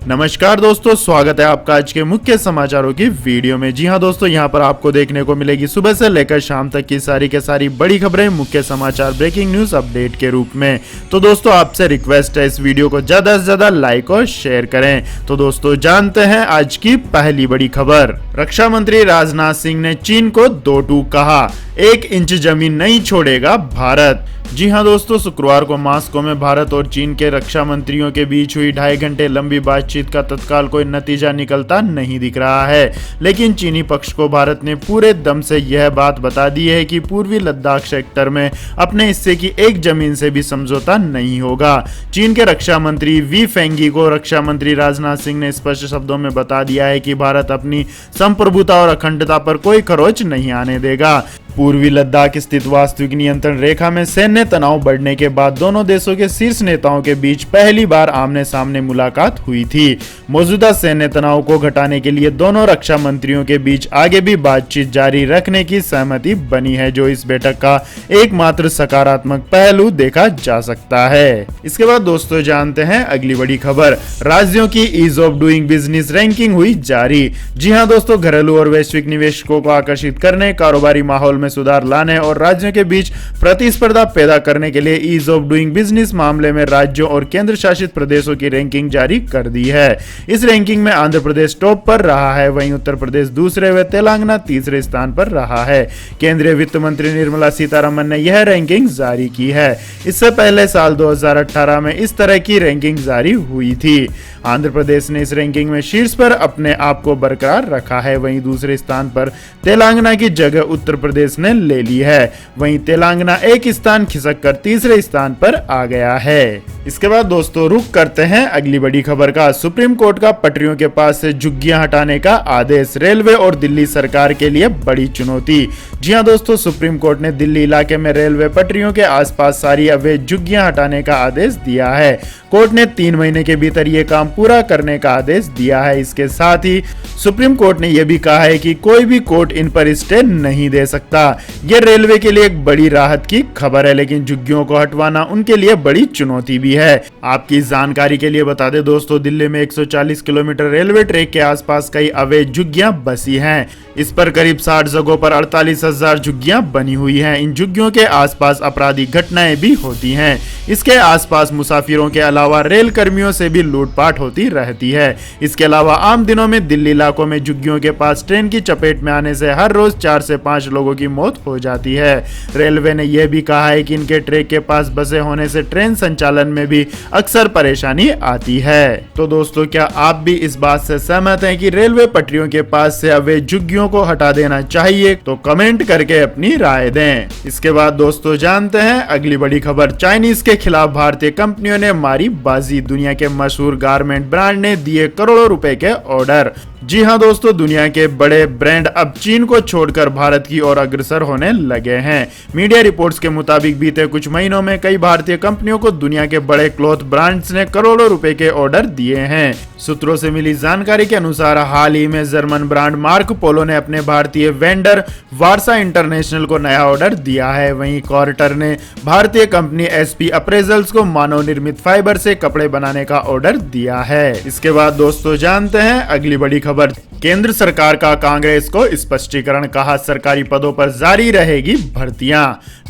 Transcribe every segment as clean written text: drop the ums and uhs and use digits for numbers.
नमस्कार दोस्तों, स्वागत है आपका आज के मुख्य समाचारों की वीडियो में। जी हां दोस्तों, यहां पर आपको देखने को मिलेगी सुबह से लेकर शाम तक की सारी के सारी बड़ी खबरें, मुख्य समाचार, ब्रेकिंग न्यूज अपडेट के रूप में। तो दोस्तों आपसे रिक्वेस्ट है इस वीडियो को ज्यादा से ज्यादा लाइक और शेयर करें। तो दोस्तों जानते हैं आज की पहली बड़ी खबर। रक्षा मंत्री राजनाथ सिंह ने चीन को दो टूक कहा, 1 इंच जमीन नहीं छोड़ेगा भारत। जी हां दोस्तों, शुक्रवार को मॉस्को में भारत और चीन के रक्षा मंत्रियों के बीच हुई 2.5 घंटे लंबी बातचीत का तत्काल कोई नतीजा निकलता नहीं दिख रहा है, लेकिन चीनी पक्ष को भारत ने पूरे दम से यह बात बता दी है कि पूर्वी लद्दाख सेक्टर में अपने हिस्से की एक जमीन से भी समझौता नहीं होगा। चीन के रक्षा मंत्री वी फेंगी को रक्षा मंत्री राजनाथ सिंह ने स्पष्ट शब्दों में बता दिया है कि भारत अपनी संप्रभुता और अखंडता पर कोई खरोच नहीं आने देगा। पूर्वी लद्दाख स्थित वास्तविक नियंत्रण रेखा में सैन्य तनाव बढ़ने के बाद दोनों देशों के शीर्ष नेताओं के बीच पहली बार आमने सामने मुलाकात हुई थी। मौजूदा सैन्य तनाव को घटाने के लिए दोनों रक्षा मंत्रियों के बीच आगे भी बातचीत जारी रखने की सहमति बनी है, जो इस बैठक का एकमात्र सकारात्मक पहलू देखा जा सकता है। इसके बाद दोस्तों जानते हैं अगली बड़ी खबर। राज्यों की ease of doing business ranking हुई जारी। जी हाँ दोस्तों, घरेलू और वैश्विक निवेशकों को आकर्षित करने, कारोबारी माहौल में सुधार लाने और राज्यों के बीच प्रतिस्पर्धा पैदा करने के लिए ईज ऑफ डूइंग बिजनेस मामले में राज्यों और केंद्र शासित प्रदेशों की रैंकिंग जारी कर दी है। इस रैंकिंग में आंध्र प्रदेश टॉप पर रहा है, वहीं उत्तर प्रदेश दूसरे व तेलंगाना तीसरे स्थान पर रहा है। केंद्रीय वित्त मंत्री निर्मला सीतारमण ने यह रैंकिंग जारी की है। इससे पहले साल 2018 में इस तरह की रैंकिंग जारी हुई थी। आंध्र प्रदेश ने इस रैंकिंग में शीर्ष पर अपने आप को बरकरार रखा है, वहीं दूसरे स्थान पर तेलंगाना की जगह उत्तर प्रदेश ने ले ली है। वहीं तेलंगाना एक स्थान खिसक कर तीसरे स्थान पर आ गया है। इसके बाद दोस्तों रुक करते हैं अगली बड़ी खबर का। सुप्रीम कोर्ट का पटरियों के पास से झुग्गियां हटाने का आदेश, रेलवे और दिल्ली सरकार के लिए बड़ी चुनौती। जी हां दोस्तों, सुप्रीम कोर्ट ने दिल्ली इलाके में रेलवे पटरियों के आसपास सारी अवैध झुग्गियां हटाने का आदेश दिया है। कोर्ट ने 3 महीने के भीतर यह काम पूरा करने का आदेश दिया है। इसके साथ ही सुप्रीम कोर्ट ने यह भी कहा है कि कोई भी कोर्ट इन पर स्टे नहीं दे सकता। यह रेलवे के लिए एक बड़ी राहत की खबर है, लेकिन झुग्गियों को हटवाना उनके लिए बड़ी चुनौती भी है। आपकी जानकारी के लिए बता दें दोस्तों, दिल्ली में 140 किलोमीटर रेलवे ट्रैक के आसपास कई अवैध झुग्गियां बसी हैं। इस पर करीब 60 जगहों पर 48,000 झुग्गियां बनी हुई हैं। इन झुग्गियों के आसपास आपराधिक घटनाएं भी होती हैं। इसके आसपास मुसाफिरों के अलावा रेल कर्मियों से भी लूटपाट होती रहती है। इसके अलावा आम दिनों में दिल्ली इलाकों में झुग्गियों के पास ट्रेन की चपेट में आने से हर रोज 4 से 5 लोगों की मौत हो जाती है। रेलवे ने यह भी कहा है कि इनके ट्रैक के पास बसे होने से ट्रेन संचालन में भी अक्सर परेशानी आती है। तो दोस्तों, क्या आप भी इस बात से सहमत हैं कि रेलवे पटरियों के पास से अवैध झुग्गियों को हटा देना चाहिए? तो कमेंट करके अपनी राय दें। इसके बाद दोस्तों जानते हैं अगली बड़ी खबर। चाइनीज के खिलाफ भारतीय कंपनियों ने मारी बाजी, दुनिया के मशहूर गारमेंट ब्रांड ने दिए करोड़ों रुपए के ऑर्डर। जी हां दोस्तों, दुनिया के बड़े ब्रांड अब चीन को छोड़कर भारत की ओर अग्रसर होने लगे हैं। मीडिया रिपोर्ट्स के मुताबिक बीते कुछ महीनों में कई भारतीय कंपनियों को दुनिया के बड़े क्लॉथ ब्रांड्स ने करोड़ों रुपए के ऑर्डर दिए हैं। सूत्रों से मिली जानकारी के अनुसार हाल ही में जर्मन ब्रांड मार्क पोलो ने अपने भारतीय वेंडर वारसा इंटरनेशनल को नया ऑर्डर दिया है। वहीं कॉर्टर ने भारतीय कंपनी एसपी अप्रेजल्स को मानव निर्मित फाइबर से कपड़े बनाने का ऑर्डर दिया है। इसके बाद दोस्तों जानते हैं अगली बड़ी खबर। केंद्र सरकार का कांग्रेस को स्पष्टीकरण, कहा सरकारी पदों पर जारी रहेगी भर्तियां,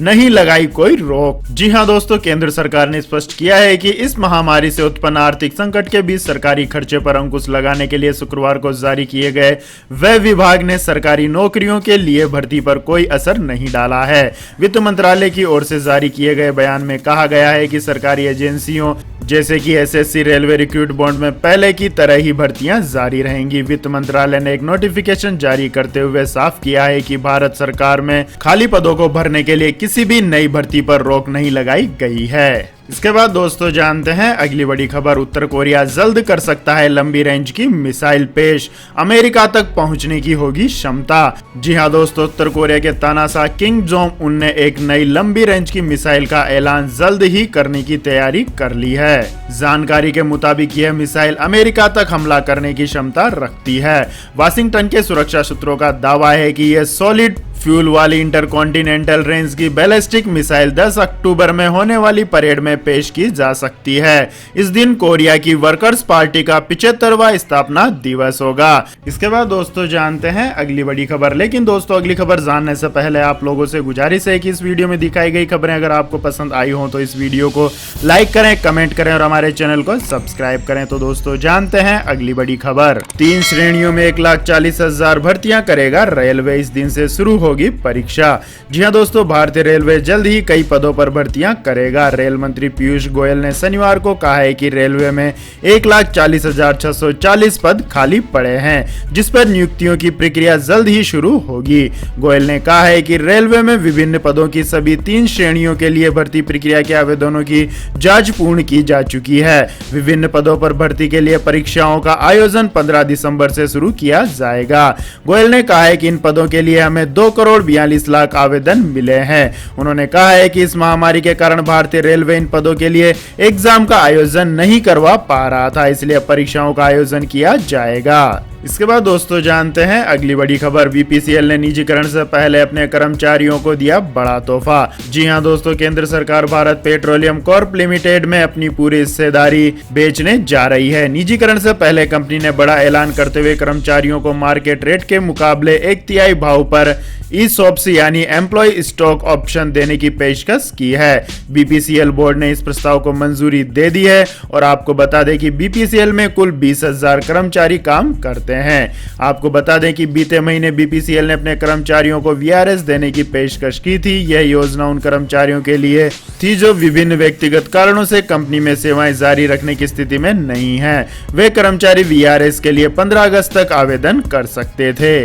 नहीं लगाई कोई रोक। जी हां दोस्तों, केंद्र सरकार ने स्पष्ट किया है कि इस महामारी से उत्पन्न आर्थिक संकट के बीच सरकारी खर्चे पर अंकुश लगाने के लिए शुक्रवार को जारी किए गए व्यय विभाग ने सरकारी नौकरियों के लिए भर्ती पर कोई असर नहीं डाला है। वित्त मंत्रालय की ओर से जारी किए गए बयान में कहा गया है कि सरकारी एजेंसियों जैसे कि एसएससी, रेलवे रिक्रूट बोर्ड में पहले की तरह ही भर्तियां जारी रहेंगी। वित्त मंत्रालय ने एक नोटिफिकेशन जारी करते हुए साफ किया है कि भारत सरकार में खाली पदों को भरने के लिए किसी भी नई भर्ती पर रोक नहीं लगाई गई है। इसके बाद दोस्तों जानते हैं अगली बड़ी खबर। उत्तर कोरिया जल्द कर सकता है लंबी रेंज की मिसाइल पेश, अमेरिका तक पहुंचने की होगी क्षमता। जी हां दोस्तों, उत्तर कोरिया के तानाशाह किम जोंग उन ने एक नई लंबी रेंज की मिसाइल का ऐलान जल्द ही करने की तैयारी कर ली है। जानकारी के मुताबिक यह मिसाइल अमेरिका तक हमला करने की क्षमता रखती है। वाशिंगटन के सुरक्षा सूत्रों का दावा है कि यह सॉलिड फ्यूल वाली इंटरकॉन्टिनेंटल रेंज की बैलिस्टिक मिसाइल 10 अक्टूबर में होने वाली परेड में पेश की जा सकती है। इस दिन कोरिया की वर्कर्स पार्टी का 75वां स्थापना दिवस होगा। इसके बाद दोस्तों जानते हैं अगली बड़ी खबर। लेकिन दोस्तों अगली खबर जानने से पहले आप लोगों से गुजारिश है कि इस वीडियो में दिखाई गई खबरें अगर आपको पसंद आई हो तो इस वीडियो को लाइक करें, कमेंट करें और हमारे चैनल को सब्सक्राइब करें। तो दोस्तों जानते हैं अगली बड़ी खबर। 3 श्रेणियों में 1,40,000 भर्तियां करेगा रेलवे। इस दिन से शुरू होगी परीक्षा। जी हां दोस्तों, भारतीय रेलवे जल्द ही कई पदों पर भर्तियां करेगा। रेल मंत्री पीयूष गोयल ने शनिवार को कहा है कि रेलवे में 1,40,640 पद खाली पड़े हैं, जिस पर नियुक्तियों की प्रक्रिया जल्द ही शुरू होगी। गोयल ने कहा है कि रेलवे में विभिन्न पदों की सभी 3 श्रेणियों के लिए भर्ती प्रक्रिया के आवेदनों की जांच पूर्ण की जा चुकी है। विभिन्न पदों पर भर्ती के लिए परीक्षाओं का आयोजन 15 दिसंबर से शुरू किया जाएगा। गोयल ने कहा है कि इन पदों के लिए हमें 2,42,00,000 आवेदन मिले हैं। उन्होंने कहा है कि इस महामारी के कारण भारतीय रेलवे इन पदों के लिए एग्जाम का आयोजन नहीं करवा पा रहा था, इसलिए परीक्षाओं का आयोजन किया जाएगा। इसके बाद दोस्तों जानते हैं अगली बड़ी खबर। बीपीसीएल ने निजीकरण से पहले अपने कर्मचारियों को दिया बड़ा तोहफा। जी हां दोस्तों, केंद्र सरकार भारत पेट्रोलियम कॉर्प लिमिटेड में अपनी पूरी हिस्सेदारी बेचने जा रही है। निजीकरण से पहले कंपनी ने बड़ा ऐलान करते हुए कर्मचारियों को मार्केट रेट के मुकाबले 1/3 भाव पर ESOPs यानी एम्प्लॉय स्टॉक ऑप्शन देने की पेशकश की है। बीपीसीएल बोर्ड ने इस प्रस्ताव को मंजूरी दे दी है और आपको बता दें कि बीपीसीएल में कुल 20,000 कर्मचारी काम करते हैं। आपको बता दें कि बीते महीने बीपीसीएल ने अपने कर्मचारियों को VRS देने की पेशकश की थी। यह योजना उन कर्मचारियों के लिए थी जो विभिन्न व्यक्तिगत कारणों से कंपनी में सेवाएं जारी रखने की स्थिति में नहीं है। वे कर्मचारी VRS के लिए 15 अगस्त तक आवेदन कर सकते थे।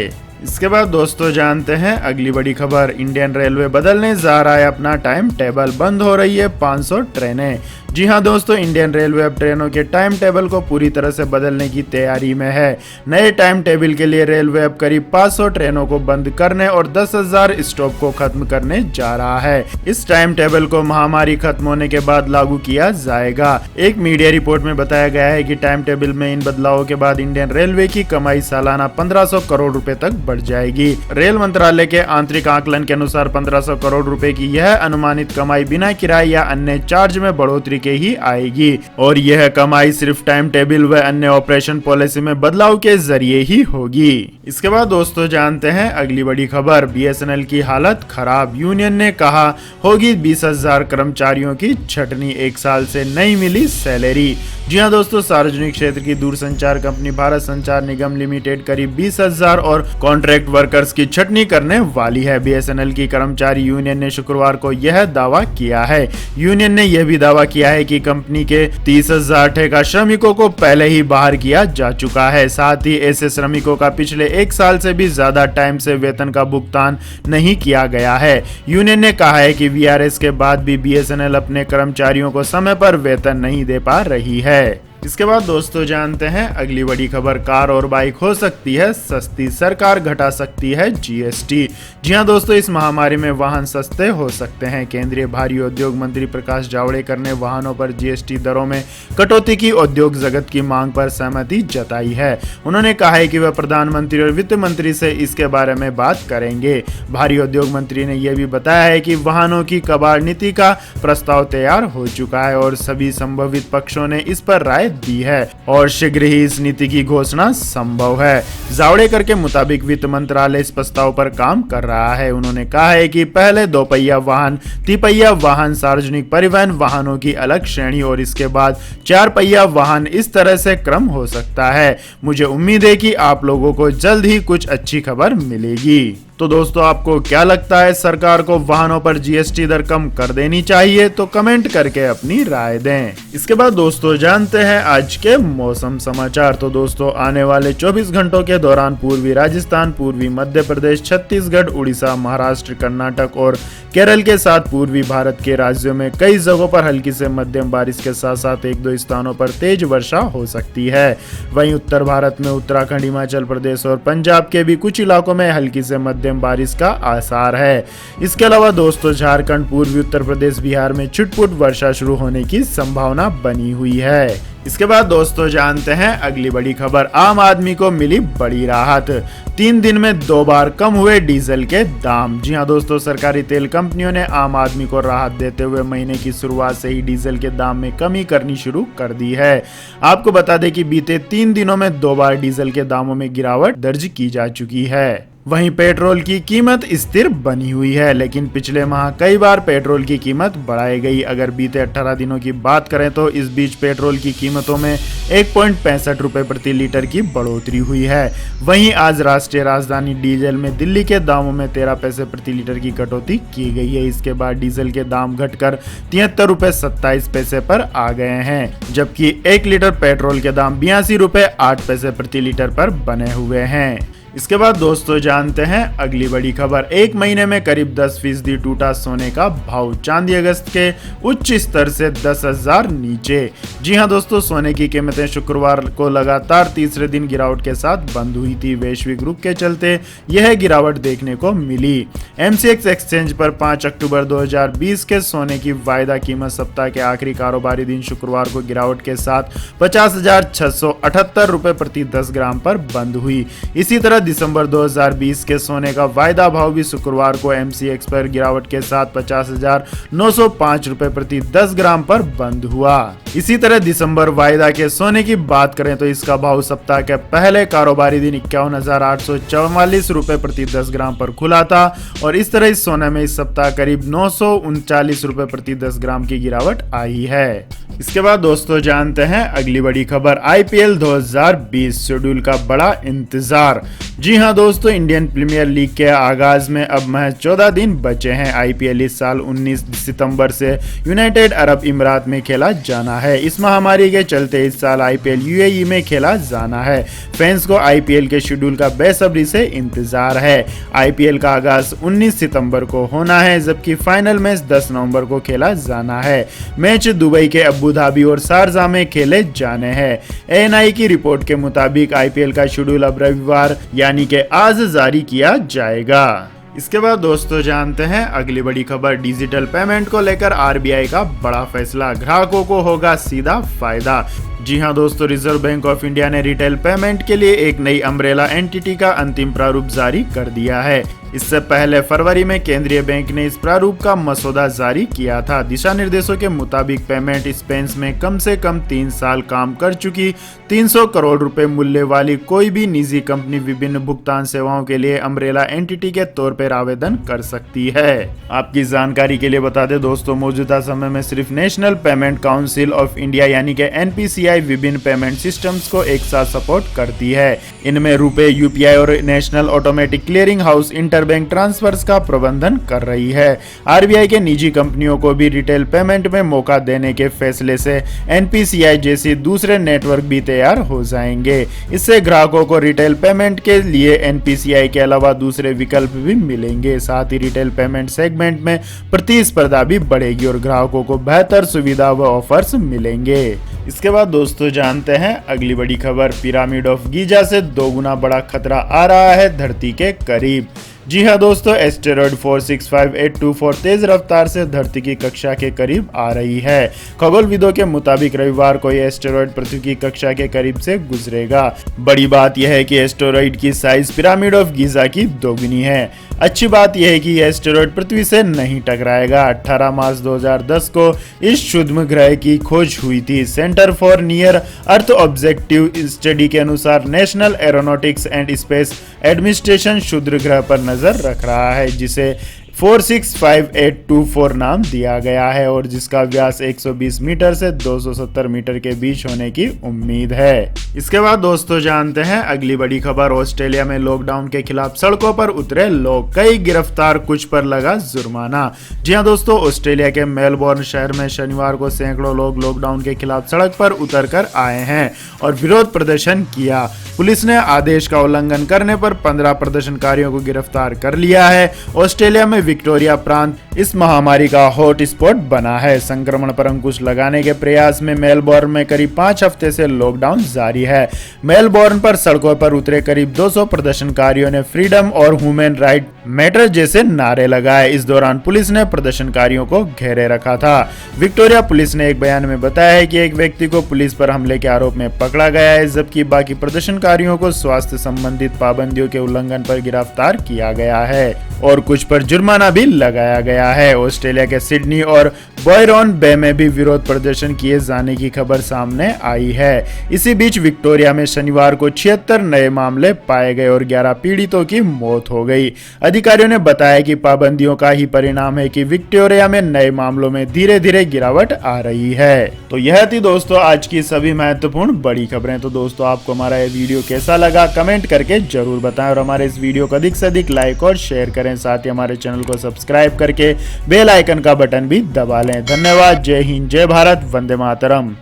इसके बाद दोस्तों जानते हैं अगली बड़ी खबर। इंडियन रेलवे बदलने जा रहा है अपना टाइम टेबल, बंद हो रही है 500 ट्रेनें। जी हां दोस्तों, इंडियन रेलवे अब ट्रेनों के टाइम टेबल को पूरी तरह से बदलने की तैयारी में है। नए टाइम टेबल के लिए रेलवे अब करीब 500 ट्रेनों को बंद करने और 10,000 स्टॉप को खत्म करने जा रहा है। इस टाइम टेबल को महामारी खत्म होने के बाद लागू किया जाएगा। एक मीडिया रिपोर्ट में बताया गया है कि टाइम टेबल में इन बदलावों के बाद इंडियन रेलवे की कमाई सालाना 1,500 करोड़ रुपए तक बढ़ जाएगी। रेल मंत्रालय के आंतरिक आकलन के अनुसार 1,500 करोड़ रुपए की यह अनुमानित कमाई बिना किराए या अन्य चार्ज में बढ़ोतरी के ही आएगी और यह कमाई सिर्फ टाइम टेबल व अन्य ऑपरेशन पॉलिसी में बदलाव के जरिए ही होगी। इसके बाद दोस्तों जानते हैं अगली बड़ी खबर। BSNL की हालत खराब, यूनियन ने कहा होगी 20,000 कर्मचारियों की छटनी, 1 साल से नहीं मिली सैलरी। जी हां दोस्तों, सार्वजनिक क्षेत्र की दूरसंचार कंपनी भारत संचार निगम लिमिटेड करीब 20,000 और कॉन्ट्रैक्ट वर्कर्स की छटनी करने वाली है। BSNL की कर्मचारी यूनियन ने शुक्रवार को यह दावा किया है। यूनियन ने यह भी दावा किया है कि कंपनी के 30,000 ठेका श्रमिकों को पहले ही बाहर किया जा चुका है। साथ ही ऐसे श्रमिकों का पिछले 1 साल से भी ज्यादा टाइम से वेतन का भुगतान नहीं किया गया है। यूनियन ने कहा है कि VRS के बाद भी BSNL अपने कर्मचारियों को समय पर वेतन नहीं दे पा रही है। इसके बाद दोस्तों जानते हैं अगली बड़ी खबर। कार और बाइक हो सकती है सस्ती, सरकार घटा सकती है GST। जी हां दोस्तों, इस महामारी में वाहन सस्ते हो सकते हैं। केंद्रीय भारी उद्योग मंत्री प्रकाश जावड़ेकर ने वाहनों पर GST दरों में कटौती की उद्योग जगत की मांग पर सहमति जताई है। उन्होंने कहा है कि वह प्रधानमंत्री और वित्त मंत्री से इसके बारे में बात करेंगे। भारी उद्योग मंत्री ने यह भी बताया है कि वाहनों की कबाड़ नीति का प्रस्ताव तैयार हो चुका है और सभी संभावित पक्षों ने इस पर राय दी है और शीघ्र ही इस नीति की घोषणा संभव है। जावड़ेकर के मुताबिक वित्त मंत्रालय इस प्रस्ताव पर काम कर रहा है। उन्होंने कहा है कि पहले 2 पहिया वाहन, 3 पहिया वाहन, सार्वजनिक परिवहन वाहनों की अलग श्रेणी और इसके बाद 4 पहिया वाहन, इस तरह से क्रम हो सकता है। मुझे उम्मीद है कि आप लोगों को जल्द ही कुछ अच्छी खबर मिलेगी। तो दोस्तों आपको क्या लगता है, सरकार को वाहनों पर GST दर कम कर देनी चाहिए? तो कमेंट करके अपनी राय दें। इसके बाद दोस्तों जानते हैं आज के मौसम समाचार। तो दोस्तों आने वाले 24 घंटों के दौरान पूर्वी राजस्थान, पूर्वी मध्य प्रदेश, छत्तीसगढ़, उड़ीसा, महाराष्ट्र, कर्नाटक और केरल के साथ पूर्वी भारत के राज्यों में कई जगहों पर हल्की से मध्यम बारिश के साथ साथ 1-2 स्थानों पर तेज वर्षा हो सकती है। वहीं उत्तर भारत में उत्तराखंड, हिमाचल प्रदेश और पंजाब के भी कुछ इलाकों में हल्की से मध्यम रिमझिम बारिश का आसार है। इसके अलावा दोस्तों झारखंड, पूर्वी उत्तर प्रदेश, बिहार में छुटपुट वर्षा शुरू होने की संभावना बनी हुई है। इसके बाद दोस्तों जानते हैं अगली बड़ी खबर। आम आदमी को मिली बड़ी राहत, 3 दिन में 2 बार कम हुए डीजल के दाम। जी हां दोस्तों, सरकारी तेल कंपनियों ने आम आदमी को राहत देते हुए महीने की शुरुआत से ही डीजल के दाम में कमी करनी शुरू कर दी है। आपको बता दें कि बीते 3 दिनों में 2 बार डीजल के दामों में गिरावट दर्ज की जा चुकी है। वहीं पेट्रोल की कीमत स्थिर बनी हुई है, लेकिन पिछले माह कई बार पेट्रोल की कीमत बढ़ाई गई। अगर बीते 18 दिनों की बात करें तो इस बीच पेट्रोल की कीमतों में 1.65 रुपए प्रति लीटर की बढ़ोतरी हुई है। वहीं आज राष्ट्रीय राजधानी डीजल में दिल्ली के दामों में 13 पैसे प्रति लीटर की कटौती की गई है। इसके बाद डीजल के दाम घटकर 73 रुपए 27 पैसे पर आ गए हैं, जबकि 1 लीटर पेट्रोल के दाम 82 रुपए 8 पैसे प्रति लीटर पर बने हुए हैं। इसके बाद दोस्तों जानते हैं अगली बड़ी खबर। 1 महीने में करीब 10% टूटा सोने का भाव, चांदी अगस्त के उच्च स्तर से 10,000 नीचे। जी हां दोस्तों, सोने की कीमतें शुक्रवार को लगातार तीसरे दिन गिरावट के साथ बंद हुई थी। वैश्विक रुख के चलते यह गिरावट देखने को मिली। MCX एक्सचेंज पर 5 अक्टूबर 2020 के सोने की वायदा कीमत सप्ताह के आखिरी कारोबारी दिन शुक्रवार को गिरावट के साथ 50,678 रुपए प्रति 10 ग्राम पर बंद हुई। इसी तरह दिसंबर 2020 के सोने का वायदा भाव भी शुक्रवार को MCX पर गिरावट के साथ 50,905 रुपए प्रति 10 ग्राम पर बंद हुआ। इसी तरह दिसंबर वायदा के सोने की बात करें तो इसका भाव सप्ताह के पहले कारोबारी दिन 51,844 रुपए प्रति 10 ग्राम पर खुला था और इस तरह इस सोने में इस सप्ताह करीब 939 रुपए प्रति 10 ग्राम की गिरावट आई है। इसके बाद दोस्तों जानते हैं अगली बड़ी खबर। IPL 2020 शेड्यूल का बड़ा इंतजार। जी हां दोस्तों, इंडियन प्रीमियर लीग के आगाज में अब महज 14 दिन बचे हैं। IPL इस साल 19 सितंबर से यूनाइटेड अरब इमारात में खेला जाना है। इस महामारी के चलते इस साल IPL UAE में खेला जाना है। फैंस को IPL के शेड्यूल का बेसब्री से इंतजार है। IPL का आगाज 19 सितंबर को होना है, जबकि फाइनल मैच 10 नवंबर को खेला जाना है। मैच दुबई के अबू धाबी और शारजाह में खेले जाने हैं। ANI की रिपोर्ट के मुताबिक IPL का शेड्यूल अब रविवार यानी कि आज जारी किया जाएगा। इसके बाद दोस्तों जानते हैं अगली बड़ी खबर। डिजिटल पेमेंट को लेकर RBI का बड़ा फैसला, ग्राहकों को होगा सीधा फायदा। जी हां दोस्तों, रिजर्व बैंक ऑफ इंडिया ने रिटेल पेमेंट के लिए एक नई अम्ब्रेला एंटिटी का अंतिम प्रारूप जारी कर दिया है। इससे पहले फरवरी में केंद्रीय बैंक ने इस प्रारूप का मसौदा जारी किया था। दिशा निर्देशों के मुताबिक पेमेंट स्पेस में कम से कम 3 साल काम कर चुकी 300 करोड़ रुपए मूल्य वाली कोई भी निजी कंपनी विभिन्न भुगतान सेवाओं के लिए अम्ब्रेला एंटिटी के तौर पर आवेदन कर सकती है। आपकी जानकारी के लिए बता दें दोस्तों, मौजूदा समय में सिर्फ national payment council of India यानी कि NPCI विभिन्न पेमेंट सिस्टम्स को एक साथ सपोर्ट करती है। इनमें रुपए, UPI और national automatic clearing house interbank transfers का प्रबंधन कर रही है। RBI के निजी कंपनियों को भी रिटेल पेमेंट में मौका देने के फैसले से NPCI जैसी दूसरे नेटवर्क भी तैयार हो जाएंगे। इससे ग्राहकों को रिटेल पेमेंट के लिए NPCI के अलावा दूसरे विकल्प भी मिलेंगे। साथ ही रिटेल पेमेंट सेगमेंट में प्रतिस्पर्धा भी बढ़ेगी और ग्राहकों को बेहतर सुविधा व ऑफर्स मिलेंगे। इसके बाद दोस्तों जानते हैं अगली बड़ी खबर। पिरामिड ऑफ गीजा से 2 गुना बड़ा खतरा आ रहा है धरती के करीब। जी हाँ दोस्तों, एस्टेरॉयड 465824 तेज रफ्तार से धरती की कक्षा के करीब आ रही है। खगोलविदों के मुताबिक रविवार को यह एस्टेरॉयड पृथ्वी की कक्षा के करीब से गुजरेगा। बड़ी बात यह है कि एस्टेरॉयड की साइज पिरामिड ऑफ गीजा की 2 गुनी है। अच्छी बात यह है कि यह एस्टेरॉयड पृथ्वी से नहीं टकराएगा। 18 मार्च 2010 को इस क्षुद्र ग्रह की खोज हुई थी। Centre for near earth objective study के अनुसार national aeronautics and space administration क्षुद्र ग्रह पर नजर रख रहा है, जिसे 465824 नाम दिया गया है और जिसका व्यास 120 मीटर से 270 मीटर के बीच होने की उम्मीद है। इसके बाद दोस्तों जानते हैं अगली बड़ी खबर। ऑस्ट्रेलिया में लॉकडाउन के खिलाफ सड़कों पर उतरे लोग, कई गिरफ्तार, कुछ पर लगा जुर्माना। जी हां दोस्तों, ऑस्ट्रेलिया के मेलबोर्न शहर में शनिवार को सैकड़ों लोग लॉकडाउन के खिलाफ सड़क पर उतर कर आए हैं और विरोध प्रदर्शन किया। पुलिस ने आदेश का उल्लंघन करने पर 15 प्रदर्शनकारियों को गिरफ्तार कर लिया है। ऑस्ट्रेलिया में विक्टोरिया प्रांत इस महामारी का हॉट स्पॉट बना है। संक्रमण पर अंकुश लगाने के प्रयास में मेलबोर्न में करीब 5 हफ्ते से लॉकडाउन जारी है। मेलबोर्न पर सड़कों पर उतरे करीब 200 प्रदर्शनकारियों ने फ्रीडम और ह्यूमन राइट मैटर जैसे नारे लगाए। इस दौरान पुलिस ने प्रदर्शनकारियों को घेरे रखा था। विक्टोरिया पुलिस ने एक बयान में बताया है कि एक व्यक्ति को पुलिस पर हमले के आरोप में पकड़ा गया है, जबकि बाकी प्रदर्शनकारियों को स्वास्थ्य संबंधित पाबंदियों के उल्लंघन पर गिरफ्तार किया गया है और कुछ पर जुर्माना भी लगाया गया है। ऑस्ट्रेलिया के सिडनी और बॉयरन बे में भी विरोध प्रदर्शन किए जाने की खबर सामने आई है। इसी बीच विक्टोरिया में शनिवार को 76 नए मामले पाए गए और 11 पीड़ितों की मौत हो गई। अधिकारियों ने बताया कि पाबंदियों का ही परिणाम है कि विक्टोरिया में नए मामलों में धीरे धीरे गिरावट आ रही है। तो यह थी दोस्तों आज की सभी महत्वपूर्ण बड़ी खबरें। तो दोस्तों आपको हमारा यह वीडियो कैसा लगा कमेंट करके जरूर बताएं और हमारे इस वीडियो को अधिक से अधिक लाइक और शेयर करें। साथ ही हमारे चैनल को सब्सक्राइब करके बेल आइकन का बटन भी दबा लें। धन्यवाद। जय हिंद, जय भारत, वंदे मातरम।